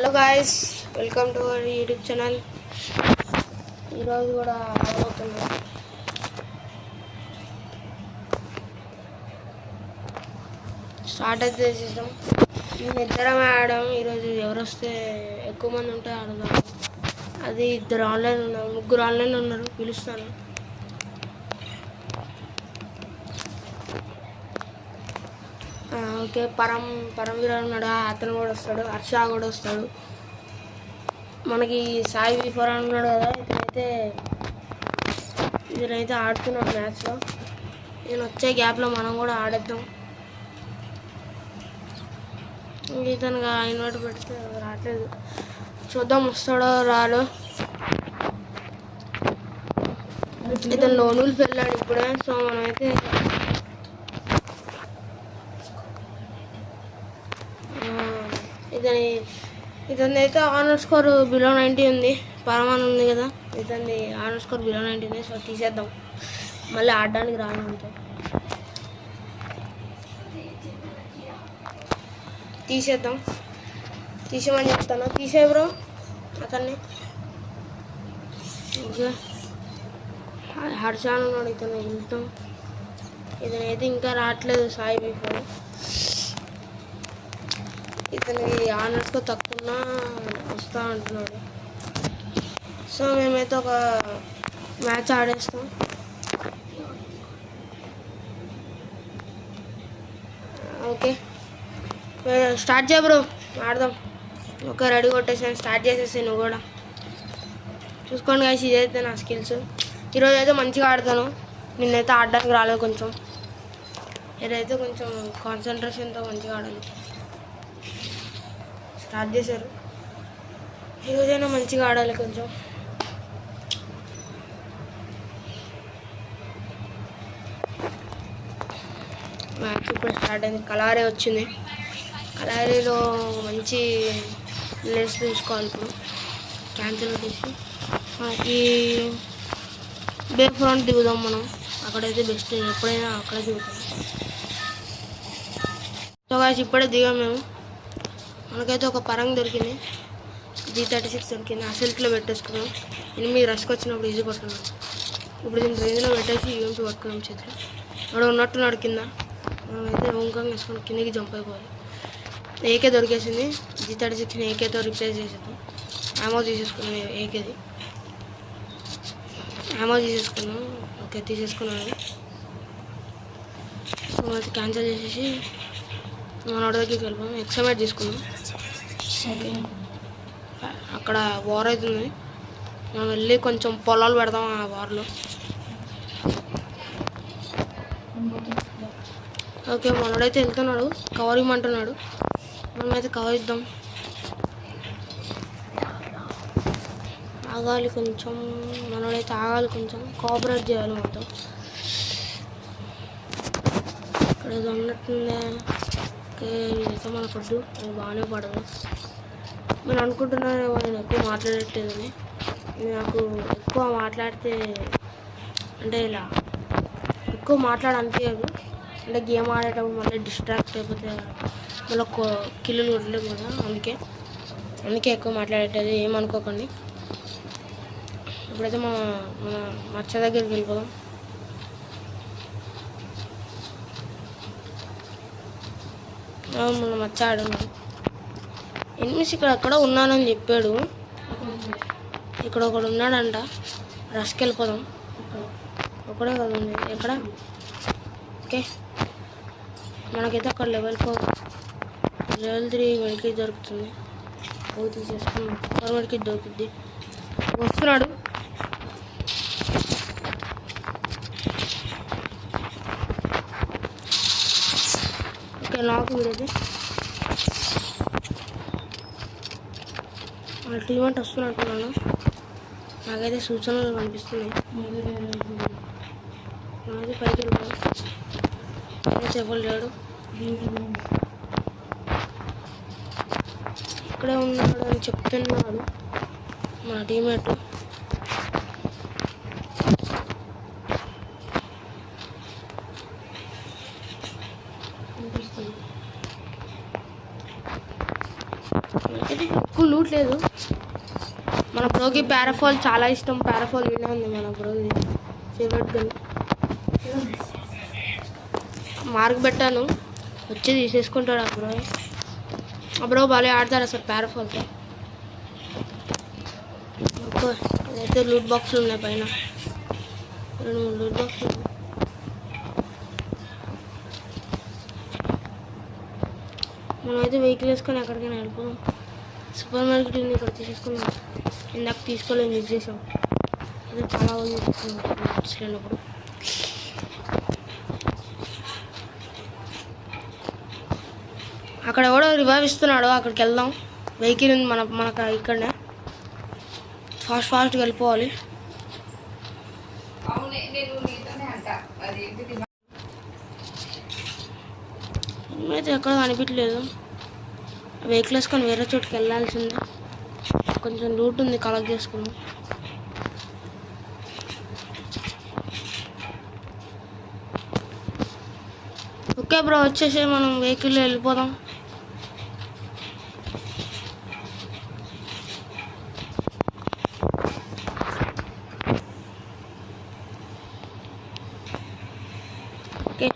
Hello guys, welcome to our YouTube channel. ఈరోజు కూడా రాబోతున్నాం. Start అయితే చేసేద్దాం. మేము ఇద్దరం ఆడడం. ఈరోజు ఎవరు వస్తే ఎక్కువ మంది ఉంటే ఆడదాం. అది ఇద్దరు ఆన్లైన్ ఉన్నారు, ముగ్గురు ఆన్లైన్లో ఉన్నారు. పిలుస్తాను. ఓకే, పరమవీర ఉన్నాడు, అతను కూడా వస్తాడు. హర్ష కూడా వస్తాడు. మనకి సాయి V4 ఉన్నాడు కదా, ఇతనైతే ఆడుతున్నాడు మ్యాచ్లో. నేను వచ్చే గ్యాప్లో మనం కూడా ఆడేద్దాం. ఇతనుగా ఇన్వర్ట్ పెడితే రావట్లేదు, చూద్దాం వస్తాడో రాడో. ఇతను లోనూలు వెళ్ళాడు ఇప్పుడే. సో మనమైతే ఇతని అయితే ఆనర్ స్కోర్ బిలో 90 ఉంది. పరమాన్ ఉంది కదా, ఇతని ఆనర్ స్కోర్ బిలో 90 ఉంది. సో తీసేద్దాం, మళ్ళీ ఆడడానికి రాను అంతే. తీసేద్దాం, తీసేమని చెప్తాను. తీసే బ్రో అతన్ని. ఓకే, హర్ష ఉన్నాడు, ఇతను వెళ్తాం. ఇతనైతే ఇంకా రావట్లేదు సాయి V4. ఇతనికి ఆనర్స్గా తక్కువ వస్తా అంటున్నాడు. సో మేమైతే ఒక మ్యాచ్ ఆడేస్తాం. ఓకే, స్టార్ట్ చేయ బ్రో, ఆడదాం. ఓకే, రెడీ కొట్టేసాను. స్టార్ట్ చేసేసి నువ్వు కూడా చూసుకోండి గాయస్. ఇదైతే నా స్కిల్స్. ఈరోజు అయితే మంచిగా ఆడతాను. నిన్నైతే ఆడడానికి రాలేదు కొంచెం. ఇదైతే కొంచెం కాన్సన్ట్రేషన్తో మంచిగా ఆడాలి. స్టార్ట్ చేశారు. ఈరోజైనా మంచిగా ఆడాలి కొంచెం. మ్యాచ్ ఇప్పుడు స్టార్ట్ అయింది. కలారే వచ్చింది. కలారీలో మంచి ప్లేస్ తీసుకోవాలి. ఇప్పుడు క్యాన్సిల్ చేసి మనకి బే ఫ్రంట్ దిగుదాం మనం. అక్కడైతే బెస్ట్, ఎప్పుడైనా అక్కడే దిగుతాం. సో గాయ్స్, ఇప్పుడే దిగాం మేము. మనకైతే ఒక పరంగ్ దొరికింది, G36 దొరికింది. ఆ సిల్క్లో పెట్టేసుకున్నాం. 8 రష్కి వచ్చినప్పుడు ఈజీ కొట్టుకున్నాం. ఇప్పుడు దీన్ని రేంజ్లో పెట్టేసి UMP పట్టుకున్నాం చేతిలో. వాడు ఉన్నట్టున్నాడు కింద. మనమైతే వంకంగా వేసుకొని కిందకి జంప్ అయిపోవాలి. AK దొరికేసింది. G36ని AKతో రిప్లేస్ చేసేద్దాం. ఆమో తీసేసుకున్నాం. AKది ఆమో తీసేసుకున్నాం. ఓకే, తీసేసుకున్నాను. సో అయితే క్యాన్సిల్ చేసేసి మన దగ్గరికి వెళ్ళిపోయాం. ఎక్సమైట్ తీసుకున్నాం. ఓకే, అక్కడ వార్ అవుతుంది. మనం వెళ్ళి కొంచెం పొలాలు పెడదాం ఆ వార్లో. ఓకే, మనోడైతే వెళ్తున్నాడు, కవర్ ఇమ్మంటున్నాడు. మనమైతే కవర్ ఇద్దాం. ఆగాలి కొంచెం, మనోడైతే ఆగాలి, కొంచెం కోఆపరేట్ చేయాలి మొత్తం. ఇక్కడ ఏదో ఉన్నట్టుందే. ఓకే, ఇదైతే మనకొద్దు, అది బాగానే పడదు. నేను అనుకుంటున్నాను నేను ఎక్కువ మాట్లాడట్లేదని. నాకు ఎక్కువ మాట్లాడితే అంటే ఇలా ఎక్కువ మాట్లాడనిపించదు. అంటే గేమ్ ఆడేటప్పుడు మళ్ళీ డిస్ట్రాక్ట్ అయిపోతే మళ్ళీ కిల్లులు కొట్టలేము కదా. అందుకే ఎక్కువ మాట్లాడేది. ఏమనుకోకండి. ఇప్పుడైతే మన మచ్చ దగ్గరికి వెళ్ళిపోదాం. మన మచ్చ ఆడున్నాడు. ఎనిమిస్ ఇక్కడ ఉన్నానని చెప్పాడు. ఇక్కడ ఒకడు ఉన్నాడంట. రష్కి వెళ్ళిపోదాం. ఒకడే కదా ఉంది. ఎక్కడ? ఓకే, మనకైతే అక్కడ లెవెల్ 4 లెవెల్ 3 మెడికిట్ దొరుకుతుంది. ఓ తీసేసుకున్నాం. 4 మెడికిట్ దొరుకుద్ది. వస్తున్నాడు. ఓకే, నాకు వీడైతే వాళ్ళ టీమ్ అంటే వస్తున్నట్టున్నాను. నాకైతే సూచనలు కనిపిస్తున్నాయి. నాకైతే పైకి వెళ్ళిపోయాను. అయితే ఎవరు లేడు. ఇక్కడే ఉన్నాడు అని చెప్తున్నాడు మన టీమేట్. అయితే ఎక్కువ లూట్ లేదు. మన బ్రోకి పారాఫాల్ చాలా ఇష్టం. పారాఫాల్ వినే ఉంది మన బ్రోది ఫేవరెట్ గన్. మార్క్ పెట్టాను, వచ్చి తీసేసుకుంటాడు ఆ బ్రో బాగా ఆడతాడు అసలు పారాఫాల్తో. అయితే లూట్ బాక్సులు ఉన్నాయి పైన, 2-3 లూట్ బాక్సులు ఉన్నాయి. మనమైతే వెహికల్ వేసుకొని ఎక్కడికైనా వెళ్ళిపోదాం. సూపర్ మార్కెట్ ఉంది, ఇక్కడ తీసేసుకున్నాం. ఇందాక తీసుకోలేదు, మిస్ చేసాం. అది చాలా బాగా తీసుకున్నాం అప్పుడు. అక్కడ కూడా రివైవ్ ఇస్తున్నాడు, అక్కడికి వెళ్దాం. వెహికల్ ఉంది మనకు ఇక్కడనే. ఫాస్ట్గా వెళ్ళిపోవాలి. అయితే ఎక్కడ కనిపించలేదు. వెహికల్ వేసుకొని వేరే చోటుకి వెళ్ళాల్సిందే. కొంచెం లూట్ ఉంది, కలెక్ట్ చేసుకున్నాం. ఓకే బ్రో, వచ్చేసి మనం వెహికల్లో వెళ్ళిపోదాం. ఓకే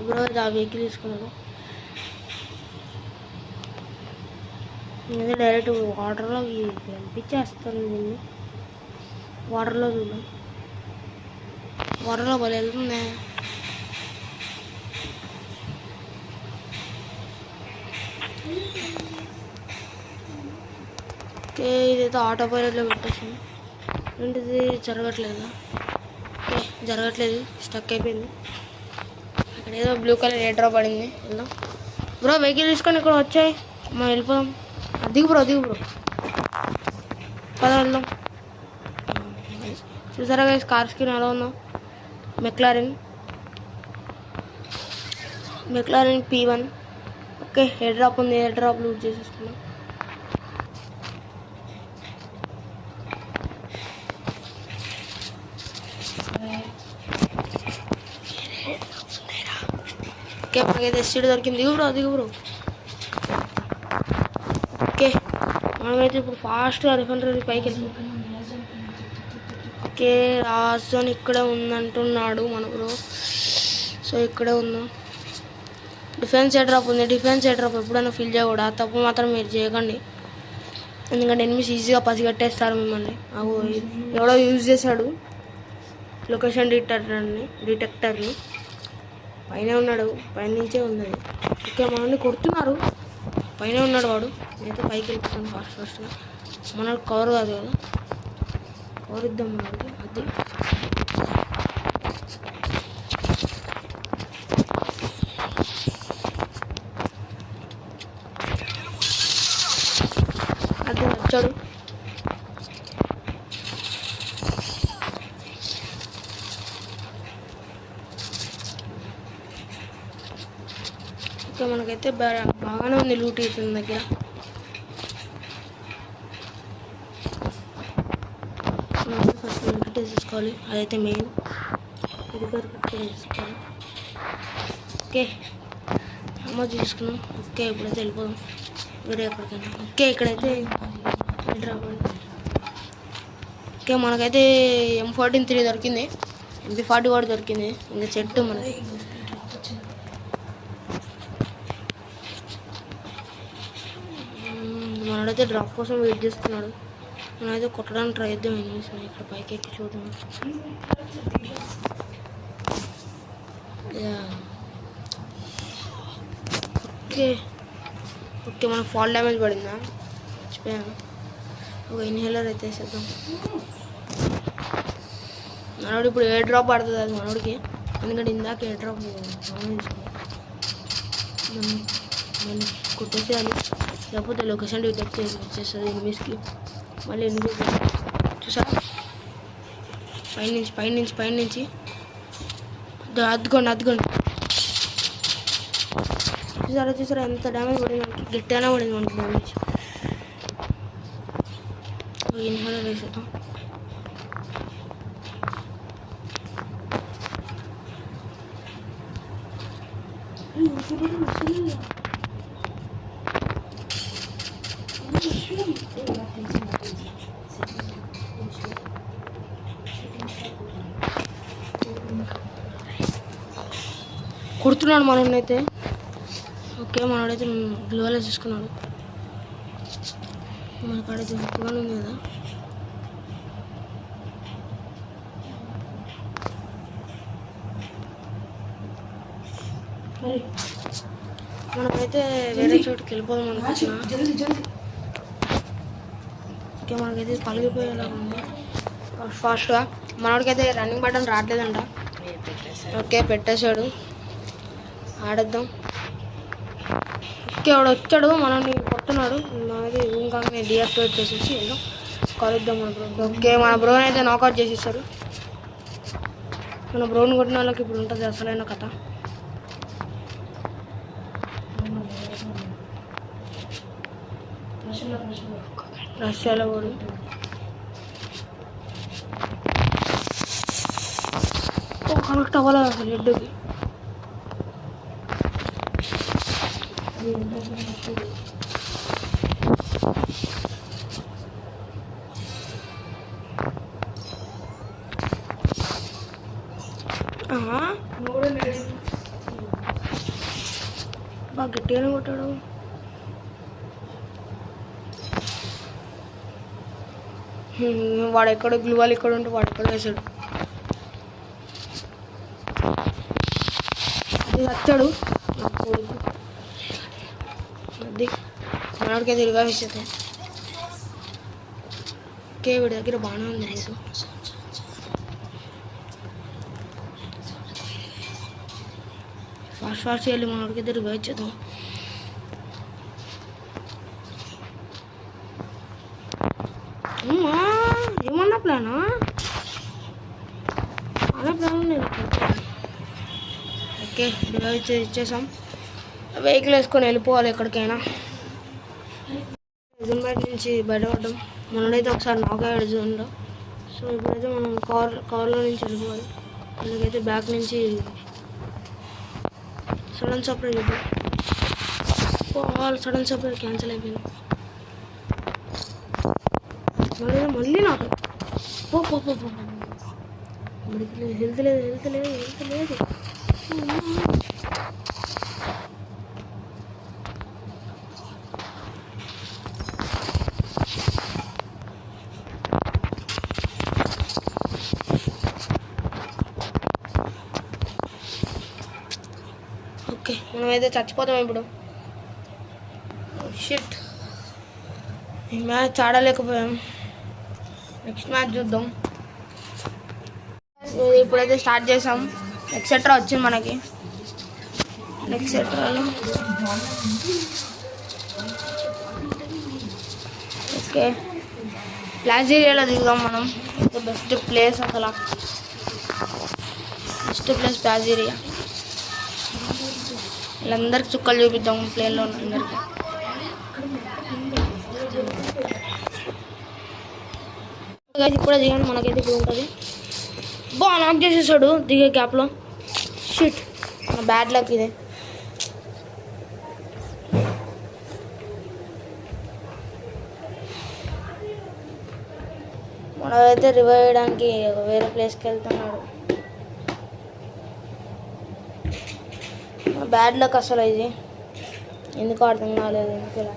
బ్రో, ఇది ఆ వెహికల్ తీసుకున్నాను. ఇది డైరెక్ట్ వాటర్లో పంపించేస్తాను దీన్ని. వాటర్లో చూద్దాం. వాటర్లో భలే వెళ్తుంది. ఓకే, ఇదైతే ఆటో పైలట్లో పెట్టేసాను. ఏంటిది జరగట్లేదు. ఓకే, జరగట్లేదు, స్టక్ అయిపోయింది. అక్కడ ఏదో బ్లూ కలర్ ఎయిర్ డ్రాప్ పడింది. వెళ్దాం బ్రో, వెహికల్ తీసుకొని ఇక్కడ వచ్చాయి, మనం వెళ్ళిపోదాం. దిగు బ్రో పద వెళ్దాం. చూసారా గైస్, కార్ స్కిన్ ఎలా ఉందో. McLaren P1. Okay, air drop ఉంది, ఎయిర్ డ్రాప్ లూట్ చేసేసుకున్నాం. ఓకే, మనకైతే ఎస్సీడ్ దొరికింది. దిగు బ్రో. ఓకే, మనమైతే ఇప్పుడు ఫాస్ట్గా రిఫైనరీ పైకి వెళ్ళిపోతాం. ఓకే, రాజన్ ఇక్కడే ఉందంటున్నాడు మన బ్రో. సో ఇక్కడే ఉందాం. డిఫెన్స్ ఎయిర్ డ్రాప్ ఉంది. డిఫెన్స్ ఎయిర్ డ్రాప్ ఎప్పుడైనా ఫిల్ చేయకూడదు. ఆ తప్పు మాత్రం మీరు చేయకండి, ఎందుకంటే ఎనిమిస్ ఈజీగా పసిగట్టేస్తారు మిమ్మల్ని. అవు ఎవడో యూజ్ చేశాడు లొకేషన్ డిటెక్టర్ని. పైన ఉన్నాడు, పైన నుంచే ఉన్నది. ఓకే, మనల్ని కొడుతున్నారు. పైన ఉన్నాడు వాడు. నేనైతే పైకి వెళ్ళిపోతాను ఫాస్ట్గా. మనకు కవర్ కాదు కదా, కవర్ ఇద్దాం మనకి. అది వచ్చాడు. ఓకే, మనకైతే బాగానే ఉంది లూట్ ఇతని దగ్గర. ఫస్ట్ వెనకట్ వేసేసుకోవాలి, అదైతే మెయిన్. ఇది వెనకట్ వేసేసుకోవాలి. ఓకే, అమ్మ తీసుకున్నాం. ఓకే, ఇప్పుడైతే వెళ్ళిపోదాం వేరే ఎక్కడికైనా. ఓకే, ఇక్కడైతే ఓకే, మనకైతే M14 దొరికింది, MP40 కూడా దొరికింది. ఇంకా చెట్టు మనకి. మనడైతే డ్రాప్ కోసం వెయిట్ చేస్తున్నాడు. మనమైతే కొట్టడానికి ట్రై చేద్దాం. ఇక్కడ పైకి ఎక్కి చూద్దాం. ఓకే, మనకు ఫాల్ డ్యామేజ్ పడిందా, మర్చిపోయాను. ఒక ఇన్హేలర్ అయితే వేసేద్దాం. మనోడు ఇప్పుడు ఎయిర్ డ్రాప్ పడుతుంది అది మనోడికి, ఎందుకంటే ఇందాక ఎయిర్ డ్రాప్ మళ్ళీ కొట్టేసేయాలి, లేకపోతే లొకేషన్ డిటెక్ట్ చేసేస్తుంది ఎనిమిస్కి. మళ్ళీ ఎనిమిస్ చూసారా, పైనుంచి అద్దుకోండి. చూసారా ఎంత డ్యామేజ్ పడింది మనకి, గట్టిగానే పడింది మనకి డ్యామేజ్. ఇన్హేలర్ వేసేద్దాం. కుడుతున్నాడు మనోడైతే. ఓకే, మనోడైతే బ్లూ వేలేసి తీసుకున్నాడు. మన కాడైతే ఎక్కువగానే ఉంది కదా. మనమైతే వేరే చోటుకి వెళ్ళిపోదాం అనుకుంటున్నా. ఓకే, మనకైతే పలిగిపోయేలా ఉంది ఫాస్ట్గా. మనోడికైతే రన్నింగ్ బటన్ రావట్లేదంట. ఓకే, పెట్టేశాడు. ఆడేద్దాం. ఓకే, వాడు వచ్చాడు, మనల్ని కొట్టున్నాడు. మనది ఇంకా డియాక్టివేట్ చేసేసి వెళ్దాం, కలుద్దాం మన బ్రో. ఓకే, మన బ్రోని అయితే నాకౌట్ చేసేస్తారు. మన బ్రోని కొట్టిన వాళ్ళకి ఇప్పుడు ఉంటుంది అసలైన కథ. రష్యాలో కూడా కనెక్ట్ అవ్వలేదు అసలు హెడ్కి. బాగా గట్టిగానే కొట్టాడు. వాడు ఎక్కడ గ్లూవాల్ ఇక్కడ ఉంటే వాడు ఎక్కడ వేసాడు. అది వచ్చాడు కొడుకు. అది మనకి తిరిగా వేసేది. ఓకే, వీడి దగ్గర బాగానే ఉంది లేదు. ఫాస్ట్ వెళ్ళి మనకి తిరిగా ఇచ్చేద్దాం. ఏమన్నా ప్లానా? అలా ప్లాన్ నేను. ఓకే, డివైస్ ఇచ్చేసాం. వెహికల్ వేసుకొని వెళ్ళిపోవాలి ఎక్కడికైనా. జూన్ బయట నుంచి బయటపడ్డాం. మనడైతే ఒకసారి నాకయ్యాడు జూన్లో. సో ఇప్పుడైతే మనం కార్లో నుంచి వెళ్ళిపోవాలి. అందుకైతే బ్యాక్ నుంచి సడన్ సర్ప్రైజ్ ఇద్దాం. సడన్ సర్ప్రైజ్ క్యాన్సిల్ అయిపోయింది. మళ్ళీ నాకు హెల్త్ లేదు. ఓకే, మనమైతే చచ్చిపోతాం ఇప్పుడు. షిట్, ఈ మ్యాచ్ ఆడలేకపోయాం. నెక్స్ట్ మ్యాచ్ చూద్దాం. ఇప్పుడైతే స్టార్ట్ చేసాం. ఎక్సెట్రా వచ్చింది మనకి. ఎక్సెట్రాలో ఓకే, ప్లాజీరియాలో దిగుదాం మనం. బెస్ట్ ప్లేస్ అసలు, బెస్ట్ ప్లేస్ ప్లాజీరియా. వీళ్ళందరికీ చుక్కలు చూపిద్దాం ప్లేన్లో ఉన్న అందరికీ. ఇప్పుడే దిగాను, మనకైతే ఇప్పుడు ఉంటుంది. బాగా నాక్ చేసేసాడు దిగే గ్యాప్లో. షిట్, మన బ్యాడ్ లక్ ఇదే. మనమైతే రివైవ్ చేయడానికి వేరే ప్లేస్కి వెళ్తున్నాడు. బ్యాడ్ లక్ అసలు ఇది, ఎందుకు అర్థం కాలేదు ఎందుకు ఇలా.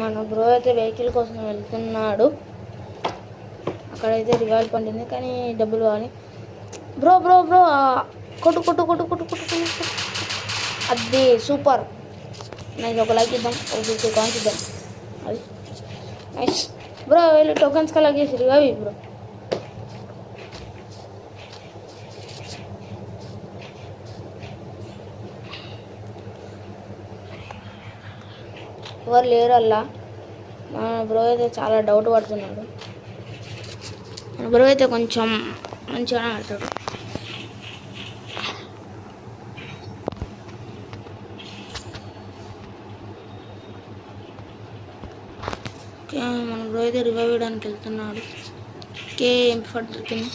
మన బ్రో అయితే వెహికల్ కోసం వెళ్తున్నాడు. అక్కడైతే రివాల్వ్ పండింది కానీ డబ్బులు కావాలి. బ్రో బ్రో బ్రో కొట్టు కొట్టు కొట్టు కొట్టు కొట్టు కొట్టు. అది సూపర్. నాకు ఒక లైక్ ఇద్దాం, ఒక 50 కాయిన్స్ ఇద్దాం. అది నైస్ బ్రో. వెళ్ళి టోకెన్స్ కలెక్ట్ చేసి రివైవ్ బ్రో. ఎవరు లేరు అలా. మన బ్రో అయితే చాలా డౌట్ పడుతున్నాడు. మన బ్రో అయితే కొంచెం మంచిగానే ఆడతాడు. ఓకే, మన బ్రో అయితే రివైవ్ చేయడానికి వెళ్తున్నాడు. ఓకే, ఎంపీ దొరికింది.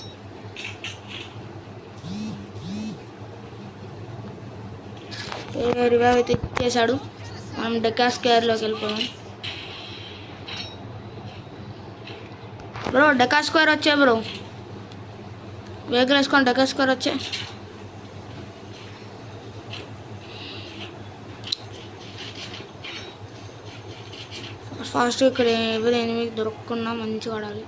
రివైవ్ అయితే ఇచ్చేసాడు. మనం డెకా స్క్వేర్లోకి వెళ్ళిపోయాం. బ్రో డెకా స్క్వేర్ వచ్చే బ్రో, వెహికల్ వేసుకొని డెకా స్క్వేర్ వచ్చే. ఫాస్ట్ ఇక్కడ ఎవరు ఎనిమిది దొరకకుండా మంచిగా ఆడాలి.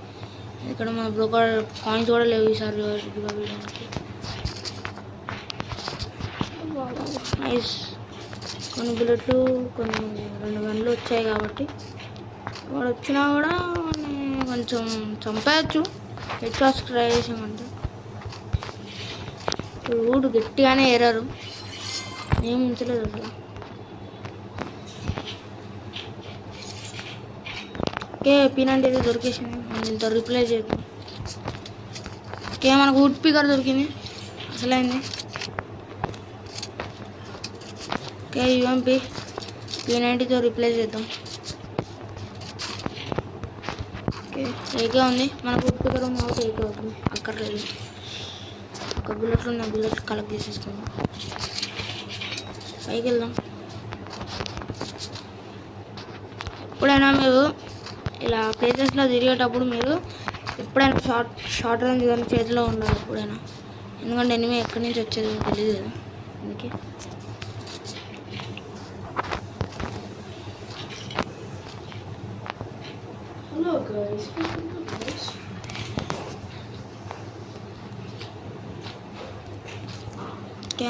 ఇక్కడ మన బ్రో కాయిన్స్ కూడా లేవు ఈసారి వేయడానికి. నైస్, కొన్ని బుల్లెట్లు కొన్ని 2 గన్లు వచ్చాయి కాబట్టి వాడు వచ్చినా కూడా కొంచెం చంపేయచ్చు. హెడ్ షాట్స్ ట్రై చేసామంటే రూడ్ గట్టిగానే ఏరారు, ఏం ఉంచలేదు అసలు. ఓకే, పీనంటే అయితే దొరికేసింది. మనం ఇంత రిప్లై చేద్దాం. ఓకే, మనకు వుడ్ పికర్ దొరికింది అసలైంది. ఓకే, యూఎంపీ P90తో రిప్లేస్ చేద్దాం. ఓకే, ఏకే ఉంది మనకు వుడ్ పికర్ ఉంది కాబట్టి ఏకే అవుతుంది, అక్కర్లేదు. ఒక బుల్లెట్లు ఉన్న బుల్లెట్లు కలెక్ట్ చేసేసుకుందాం. పైకి వెళ్దాం. ఎప్పుడైనా మీరు ఇలా ప్లేసెస్లో తిరిగేటప్పుడు మీరు ఎప్పుడైనా షార్ట్ రేంజ్ కానీ చేతిలో ఉండాలి ఎప్పుడైనా, ఎందుకంటే ఎనిమి ఎక్కడి నుంచి వచ్చేది తెలియదు కదా. అందుకే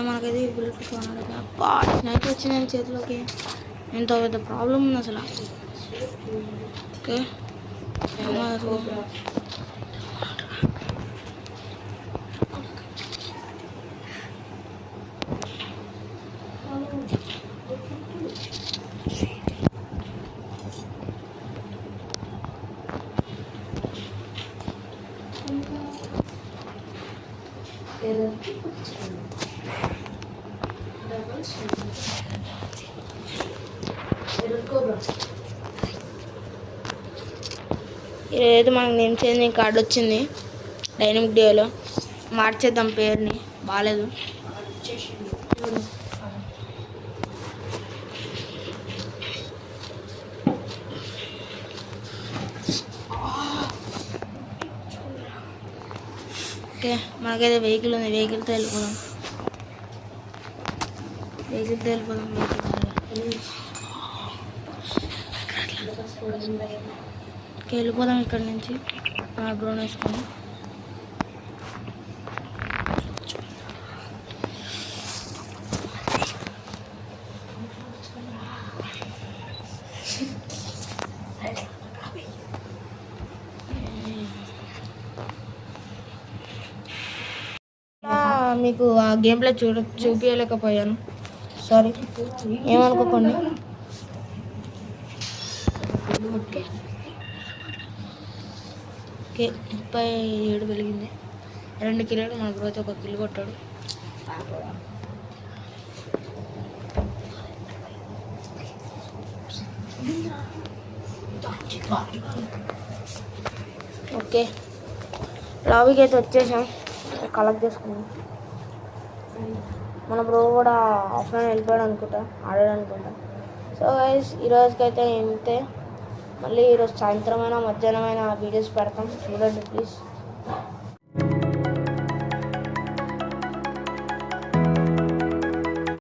మనకైతే బుల్లెట్ స్నైప్ వచ్చింది చేతిలోకి. ఎంత పెద్ద ప్రాబ్లం ఉంది అసలు. ఓకే, ఇదైతే మనకు నేమ్ చేంజింగ్ కార్డు వచ్చింది డైనమిక్ డేలో. మార్చేద్దాం పేరుని, బాగాలేదు. ఓకే, మనకైతే వెహికల్ ఉంది, వెహికల్తో వెళ్ళిపోదాం. వెళ్ళిపోదాం ఇక్కడ నుంచి బ్రోన్ వేసుకొని. మీకు ఆ గేమ్ ప్లే చూపించలేకపోయాను, సారీ, ఏమనుకోకండి. ఓకే ఓకే, 37 వెలిగింది. 2 కిలోలు మన గ్రోత్, 1 కిలో కొట్టాడు. ఓకే, లాబీకి అయితే వచ్చేసాం, కలెక్ట్ చేసుకున్నాం. మన బ్రో కూడా ఆఫ్లైన్ వెళ్ళిపోయాడు అనుకుంటా, ఆడాడు అనుకుంటా. సో గైస్, ఈరోజుకైతే ఇంతే. మళ్ళీ ఈరోజు సాయంత్రమైనా మధ్యాహ్నమైనా వీడియోస్ పెడతాం, చూడండి ప్లీజ్.